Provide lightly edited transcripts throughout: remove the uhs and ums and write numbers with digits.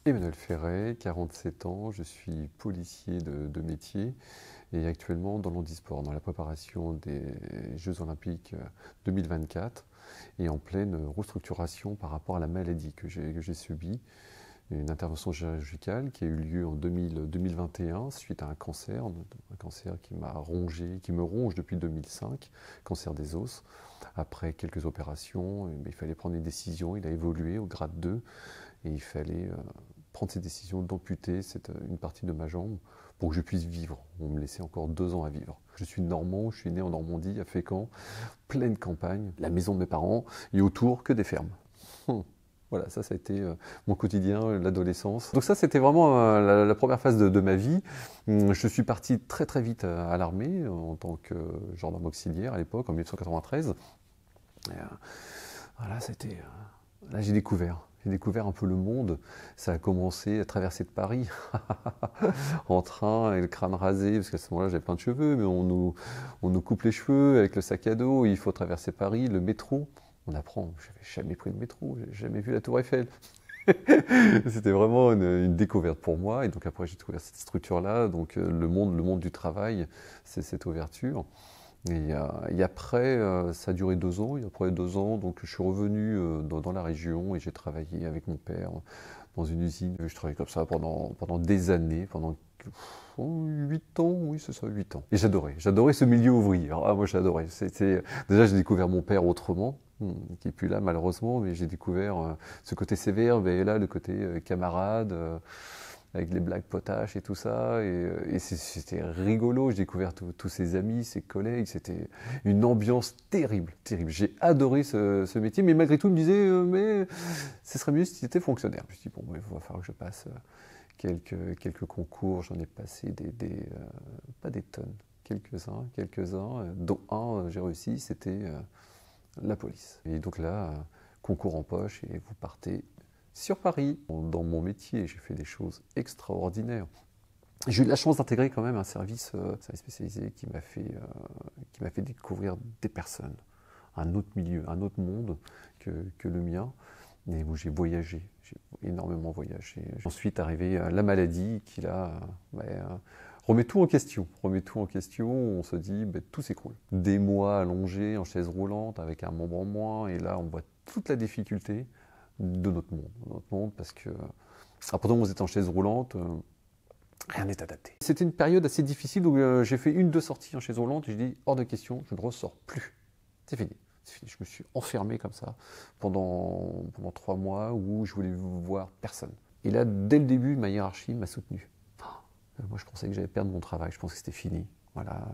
Emmanuel Ferret, 47 ans, je suis policier de métier et actuellement dans l'handisport, dans la préparation des Jeux Olympiques 2024 et en pleine restructuration par rapport à la maladie que j'ai subie. Une intervention chirurgicale qui a eu lieu en 2021 suite à un cancer qui m'a rongé, qui me ronge depuis 2005, cancer des os. Après quelques opérations, il fallait prendre une décision, il a évolué au grade 2 et il fallait prendre cette décision d'amputer une partie de ma jambe pour que je puisse vivre. On me laissait encore 2 ans à vivre. Je suis normand, je suis né en Normandie, à Fécamp, pleine campagne, la maison de mes parents, et autour que des fermes. Voilà, ça a été mon quotidien, l'adolescence. Donc ça, c'était vraiment la première phase de ma vie. Je suis parti très très vite à l'armée en tant que gendarme auxiliaire à l'époque, en 1993. Et, voilà, là, j'ai découvert. J'ai découvert un peu le monde. Ça a commencé à traverser de Paris, en train, avec le crâne rasé, parce qu'à ce moment-là, j'avais plein de cheveux, mais on nous coupe les cheveux avec le sac à dos, il faut traverser Paris, le métro. On apprend, je n'avais jamais pris le métro, j'ai jamais vu la Tour Eiffel. C'était vraiment une découverte pour moi. Et donc après, j'ai découvert cette structure-là, donc le monde du travail, c'est cette ouverture. Et après, ça a duré 2 ans. Et après 2 ans, donc, je suis revenu dans la région et j'ai travaillé avec mon père dans une usine. Je travaillais comme ça pendant des années, pendant 8 ans, oui, c'est ça, 8 ans. Et j'adorais ce milieu ouvrier. Alors, moi, j'adorais. Déjà, j'ai découvert mon père autrement, qui n'est plus là, malheureusement, mais j'ai découvert ce côté sévère, mais là, le côté camarade. Avec les blagues potaches et tout ça. Et c'était rigolo. J'ai découvert tous ses amis, ses collègues. C'était une ambiance terrible, terrible. J'ai adoré ce métier, mais malgré tout, il me disait mais ce serait mieux si tu étais fonctionnaire. Je me suis dit, bon, il va falloir que je passe quelques concours. J'en ai passé pas des tonnes, quelques-uns, dont un, j'ai réussi, c'était la police. Et donc là, concours en poche et vous partez sur Paris. Dans mon métier, j'ai fait des choses extraordinaires. J'ai eu la chance d'intégrer quand même un service spécialisé qui m'a fait découvrir des personnes, un autre milieu, un autre monde que le mien, mais où j'ai voyagé, j'ai énormément voyagé. Ensuite, arrivé la maladie qui là remet tout en question. On se dit, tout s'écroule. Des mois allongés en chaise roulante avec un membre en moins, et là, on voit toute la difficulté de notre monde, parce que à partir du moment où vous êtes en chaise roulante, rien n'est adapté. C'était une période assez difficile où j'ai fait 1-2 sorties en chaise roulante et j'ai dit hors de question, je ne ressors plus. C'est fini. Je me suis enfermé comme ça pendant 3 mois où je voulais voir personne. Et là, dès le début, ma hiérarchie m'a soutenu. Moi, je pensais que j'allais perdre mon travail, je pensais que c'était fini. Voilà,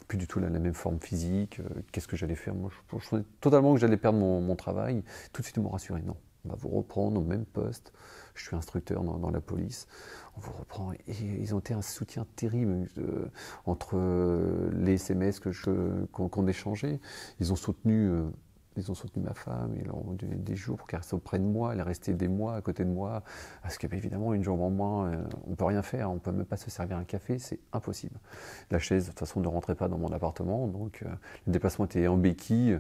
plus du tout la même forme physique. Qu'est-ce que j'allais faire? Moi, je pensais totalement que j'allais perdre mon travail. Tout de suite, ils m'ont rassuré. Non, on va vous reprendre au même poste. Je suis instructeur dans la police. On vous reprend. Et ils ont été un soutien terrible entre les SMS qu'on échangeait. Ils ont soutenu ma femme, ils leur ont donné des jours pour qu'elle reste auprès de moi, elle est restée des mois à côté de moi, parce que évidemment une jambe en moins, on ne peut rien faire, on ne peut même pas se servir un café, c'est impossible. La chaise, de toute façon, ne rentrait pas dans mon appartement, donc le déplacement était en béquille,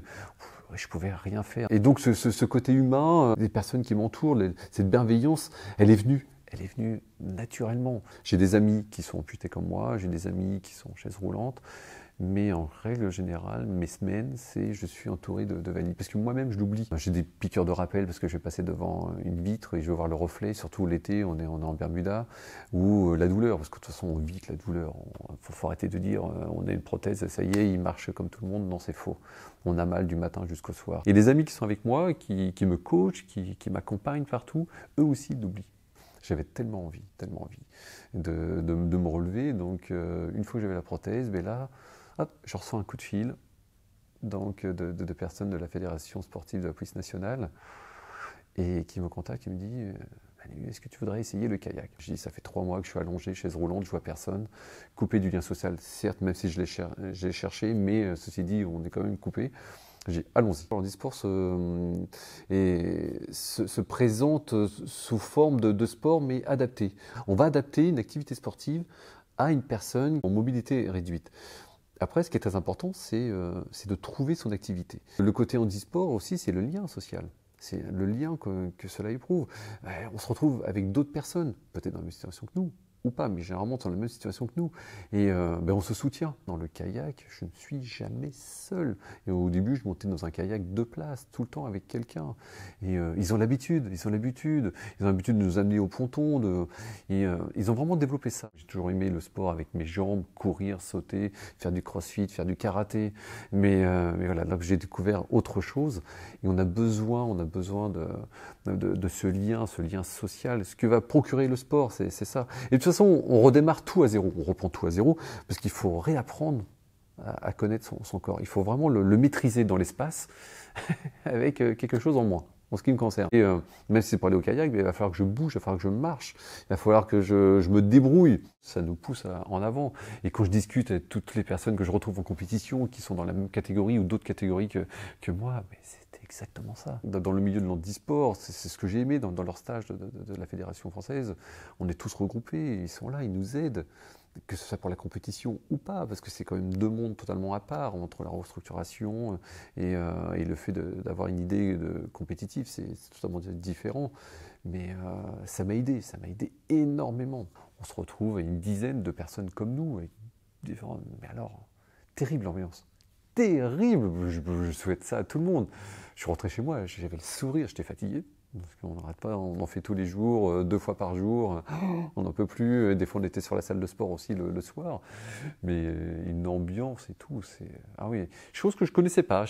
je ne pouvais rien faire. Et donc ce côté humain, les personnes qui m'entourent, cette bienveillance, elle est venue naturellement. J'ai des amis qui sont amputés comme moi, j'ai des amis qui sont en chaise roulante, mais en règle générale, mes semaines, je suis entouré de valides. Parce que moi-même, je l'oublie. J'ai des piqûres de rappel parce que je vais passer devant une vitre et je vais voir le reflet. Surtout l'été, on est en Bermuda. Ou la douleur, parce que de toute façon, on vit la douleur. Il faut arrêter de dire on a une prothèse, ça y est, il marche comme tout le monde. Non, c'est faux. On a mal du matin jusqu'au soir. Et les amis qui sont avec moi, qui me coachent, qui m'accompagnent partout, eux aussi, ils l'oublient. J'avais tellement envie de me relever. Donc, une fois que j'avais la prothèse, là, hop, je reçois un coup de fil donc, de personnes de la Fédération sportive de la police nationale et qui me contacte et me dit Manu, est-ce que tu voudrais essayer le kayak? Je dis ça fait 3 mois que je suis allongé, chaise roulante, je vois personne, coupé du lien social, certes, même si je l'ai cherché, mais ceci dit, on est quand même coupé. J'ai allons-y. Le handisport se présente sous forme de sport, mais adapté. On va adapter une activité sportive à une personne en mobilité réduite. Après, ce qui est très important, c'est de trouver son activité. Le côté handisport aussi, c'est le lien social. c'est le lien que cela éprouve. On se retrouve avec d'autres personnes, peut-être dans la même situation que nous, ou pas, mais généralement dans la même situation que nous. Et on se soutient. Dans le kayak, je ne suis jamais seul. Et au début, je montais dans un kayak 2 places, tout le temps avec quelqu'un. Et ils ont l'habitude de nous amener au ponton. Ils ont vraiment développé ça. J'ai toujours aimé le sport avec mes jambes, courir, sauter, faire du crossfit, faire du karaté. Mais voilà, là j'ai découvert autre chose. Et on a besoin de ce lien social. Ce que va procurer le sport, c'est ça. Et de toute façon, on redémarre tout à zéro, on reprend tout à zéro, parce qu'il faut réapprendre à connaître son corps. Il faut vraiment le maîtriser dans l'espace avec quelque chose en moins, en ce qui me concerne. Et même si c'est pour aller au kayak, il va falloir que je bouge, il va falloir que je marche, il va falloir que je me débrouille. Ça nous pousse en avant. Et quand je discute avec toutes les personnes que je retrouve en compétition, qui sont dans la même catégorie ou d'autres catégories que moi, mais c'était exactement ça. Dans le milieu de l'handisport, c'est ce que j'ai aimé dans leur stage de la Fédération française. On est tous regroupés, ils sont là, ils nous aident, que ce soit pour la compétition ou pas, parce que c'est quand même 2 mondes totalement à part, entre la restructuration et le fait d'avoir une idée compétitive, c'est totalement différent. Mais ça m'a aidé énormément. On se retrouve à une dizaine de personnes comme nous, avec différentes... Mais alors, terrible ambiance. Terrible, je souhaite ça à tout le monde. Je suis rentré chez moi, j'avais le sourire, j'étais fatigué. Parce qu'on n'arrête pas, on en fait tous les jours, 2 fois par jour, on n'en peut plus. Des fois on était sur la salle de sport aussi le soir, mais une ambiance et tout, ah oui, chose que je connaissais pas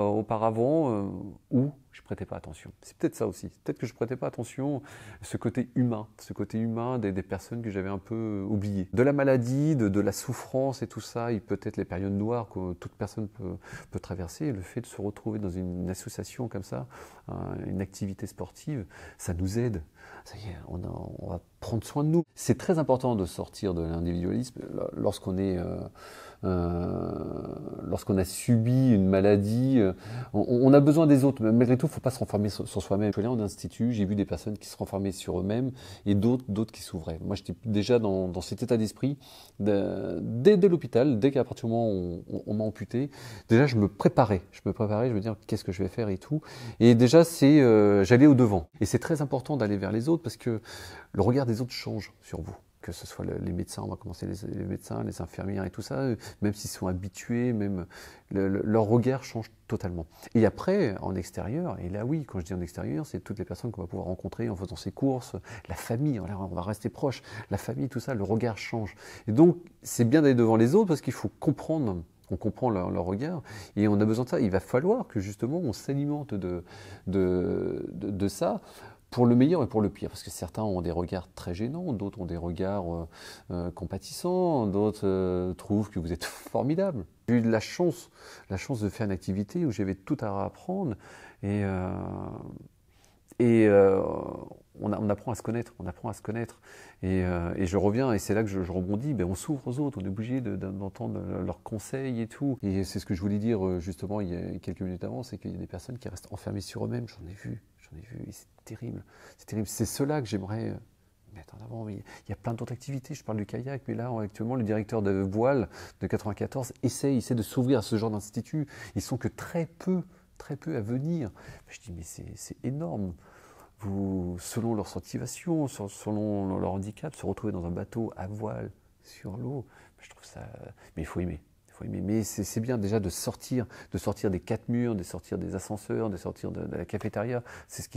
auparavant, ou je prêtais pas attention. C'est peut-être ça aussi, peut-être que je prêtais pas attention, ce côté humain des personnes que j'avais un peu oubliées. De la maladie, de la souffrance et tout ça, et peut-être les périodes noires que toute personne peut traverser, et le fait de se retrouver dans une association comme ça, une activité sportive, ça nous aide. Ça y est, on va prendre soin de nous. C'est très important de sortir de l'individualisme lorsqu'on a subi une maladie. On a besoin des autres, mais malgré tout, il ne faut pas se renfermer sur soi-même. Je suis allé en institut, j'ai vu des personnes qui se renfermaient sur eux-mêmes et d'autres qui s'ouvraient. Moi, j'étais déjà dans cet état d'esprit dès l'hôpital, dès qu'à partir du moment où on m'a amputé. Déjà, je me préparais, je me disais qu'est-ce que je vais faire et tout. Et déjà, j'allais au devant. Et c'est très important d'aller vers les autres parce que le regard des autres change sur vous. Que ce soit les médecins, on va commencer les médecins, les infirmières et tout ça, même s'ils sont habitués, même leur regard change totalement. Et après, en extérieur, et là oui, quand je dis en extérieur, c'est toutes les personnes qu'on va pouvoir rencontrer en faisant ses courses, la famille, on va rester proche, la famille, tout ça, le regard change. Et donc, c'est bien d'aller devant les autres parce qu'il faut comprendre. On comprend leur regard et on a besoin de ça. Il va falloir que justement on s'alimente de ça pour le meilleur et pour le pire. Parce que certains ont des regards très gênants, d'autres ont des regards compatissants, d'autres trouvent que vous êtes formidable. J'ai eu de la chance de faire une activité où j'avais tout à apprendre et on apprend à se connaître, Et je reviens, et c'est là que je rebondis, on s'ouvre aux autres, on est obligé d'entendre leurs conseils et tout. Et c'est ce que je voulais dire justement il y a quelques minutes avant, c'est qu'il y a des personnes qui restent enfermées sur eux-mêmes, j'en ai vu, et c'est terrible. C'est cela que j'aimerais mettre en avant. Il y a plein d'autres activités, je parle du kayak, mais là actuellement le directeur de voile de 94 essaie de s'ouvrir à ce genre d'institut. Ils sont que très peu à venir. Je dis mais c'est énorme. Selon leur motivation, selon leur handicap, se retrouver dans un bateau à voile sur l'eau, je trouve ça... Mais il faut aimer. Mais c'est bien déjà de sortir des 4 murs, de sortir des ascenseurs, de sortir de la cafétéria. C'est ce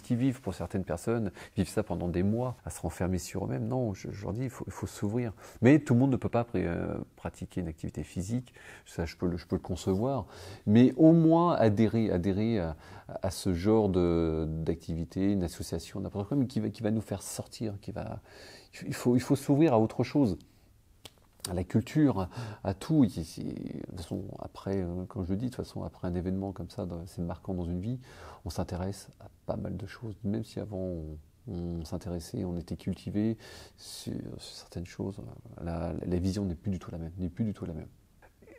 qu'ils vivent pour certaines personnes. Ils vivent ça pendant des mois, à se renfermer sur eux-mêmes. Non, je leur dis, il faut s'ouvrir. Mais tout le monde ne peut pas pratiquer une activité physique. Ça, je peux le concevoir. Mais au moins adhérer à ce genre d'activité, une association, n'importe quoi, mais qui va nous faire sortir. Il faut s'ouvrir à autre chose. À la culture, à tout. De toute façon, après, comme je le dis, de toute façon, après un événement comme ça, c'est marquant dans une vie, on s'intéresse à pas mal de choses. Même si avant, on s'intéressait, on était cultivé sur certaines choses, la vision n'est plus du tout la même.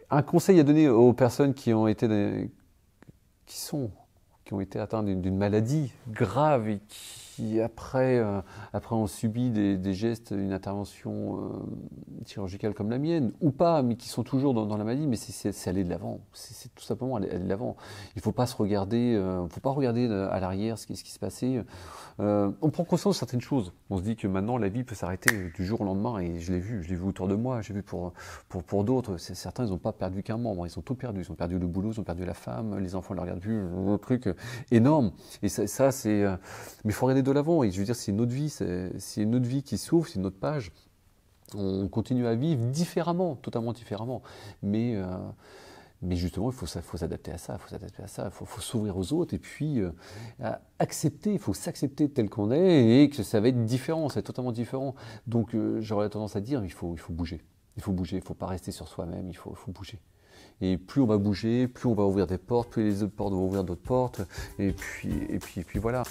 Un conseil à donner aux personnes qui ont été atteintes d'une maladie grave et qui après ont subi des gestes, une intervention chirurgicale comme la mienne, ou pas, mais qui sont toujours dans la maladie, mais c'est aller de l'avant. C'est tout simplement aller de l'avant. Il ne faut pas se regarder, faut pas regarder à l'arrière ce qui se passait. On prend conscience de certaines choses. On se dit que maintenant la vie peut s'arrêter du jour au lendemain, et je l'ai vu autour de moi, j'ai vu pour d'autres. Certains, ils n'ont pas perdu qu'un membre, ils ont tout perdu. Ils ont perdu le boulot, ils ont perdu la femme, les enfants ne les regardent plus, un truc énorme. Et ça c'est. Mais il faut regarder de l'avant. Et je veux dire, c'est une autre vie, c'est une autre vie qui s'ouvre, c'est une autre page. On continue à vivre différemment, totalement différemment. Mais justement, il faut s'adapter à ça, il faut s'ouvrir aux autres et puis accepter, il faut s'accepter tel qu'on est et que ça va être différent, c'est totalement différent. Donc j'aurais tendance à dire, il faut bouger. Il faut bouger, il ne faut pas rester sur soi-même, il faut bouger. Et plus on va bouger, plus on va ouvrir des portes, plus les autres portes vont ouvrir d'autres portes, et puis voilà.